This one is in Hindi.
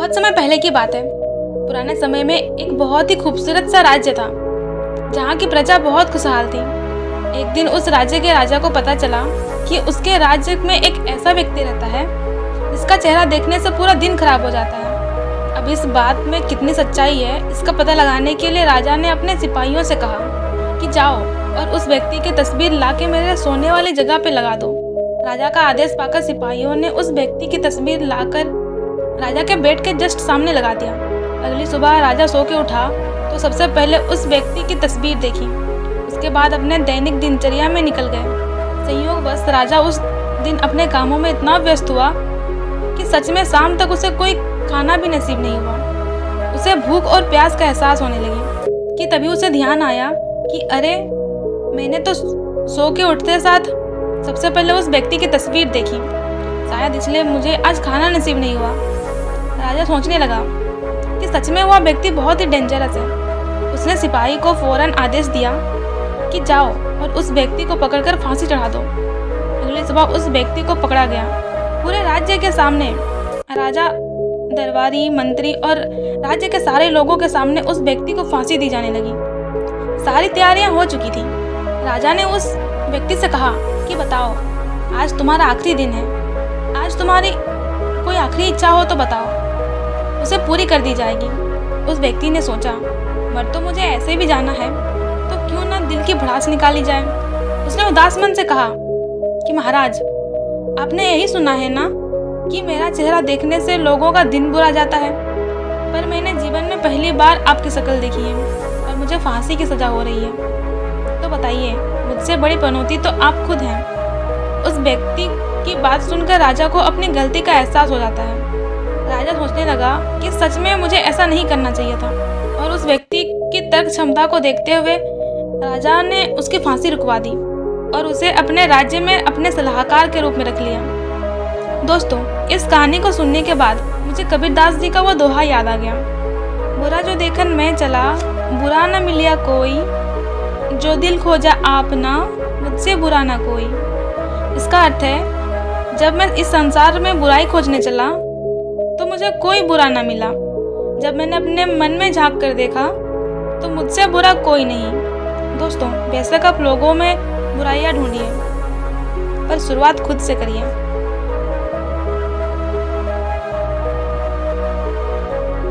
बहुत समय पहले की बात है। पुराने समय में एक बहुत ही खूबसूरत सा राज्य था जहाँ की प्रजा बहुत खुशहाल थी। एक दिन उस राज्य के राजा को पता चला कि उसके राज्य में एक ऐसा व्यक्ति रहता है जिसका चेहरा देखने से पूरा दिन खराब हो जाता है। अब इस बात में कितनी सच्चाई है इसका पता लगाने के लिए राजा ने अपने सिपाहियों से कहा कि जाओ और उस व्यक्ति की तस्वीर लाके मेरे सोने वाली जगह पे लगा दो। राजा का आदेश पाकर सिपाहियों ने उस व्यक्ति की तस्वीर लाकर राजा के बेड के जस्ट सामने लगा दिया। अगली सुबह राजा सो के उठा तो सबसे पहले उस व्यक्ति की तस्वीर देखी। उसके बाद अपने दैनिक दिनचर्या में निकल गए। संयोगवश राजा उस दिन अपने कामों में इतना व्यस्त हुआ कि सच में शाम तक उसे कोई खाना भी नसीब नहीं हुआ। उसे भूख और प्यास का एहसास होने लगी कि तभी उसे ध्यान आया कि अरे मैंने तो सो के उठते साथ सबसे पहले उस व्यक्ति की तस्वीर देखी, शायद इसलिए मुझे आज खाना नसीब नहीं हुआ। राजा सोचने लगा कि सच में वह व्यक्ति बहुत ही डेंजरस है। उसने सिपाही को फौरन आदेश दिया कि जाओ और उस व्यक्ति को पकड़कर फांसी चढ़ा दो। अगली सुबह उस व्यक्ति को पकड़ा गया। पूरे राज्य के सामने राजा, दरबारी, मंत्री और राज्य के सारे लोगों के सामने उस व्यक्ति को फांसी दी जाने लगी। सारी तैयारियां हो चुकी थी। राजा ने उस व्यक्ति से कहा कि बताओ, आज तुम्हारा आखिरी दिन है, आज तुम्हारी कोई आखिरी इच्छा हो तो बताओ, उसे पूरी कर दी जाएगी। उस व्यक्ति ने सोचा, मर तो मुझे ऐसे भी जाना है तो क्यों ना दिल की भड़ास निकाली जाए। उसने उदास मन से कहा कि महाराज, आपने यही सुना है ना कि मेरा चेहरा देखने से लोगों का दिन बुरा जाता है, पर मैंने जीवन में पहली बार आपकी शक्ल देखी है और मुझे फांसी की सजा हो रही है। तो बताइए, मुझसे बड़ी पनौती तो आप खुद हैं। उस व्यक्ति की बात सुनकर राजा को अपनी गलती का एहसास हो जाता है। राजा सोचने लगा कि सच में मुझे ऐसा नहीं करना चाहिए था, और उस व्यक्ति की तर्क क्षमता को देखते हुए राजा ने उसकी फांसी रुकवा दी और उसे अपने राज्य में अपने सलाहकार के रूप में रख लिया। दोस्तों, इस कहानी को सुनने के बाद मुझे कबीरदास जी का वो दोहा याद आ गया, बुरा जो देखन मैं चला, बुरा न मिलिया कोई, जो दिल खोजा आपना, मुझसे बुरा ना कोई। इसका अर्थ है, जब मैं इस संसार में बुराई खोजने चला तो मुझे कोई बुरा ना मिला। जब मैंने अपने मन में झांक कर देखा तो मुझसे बुरा कोई नहीं। दोस्तों, बेशक आप लोगों में बुराइयां ढूंढिए, पर शुरुआत खुद से करिए।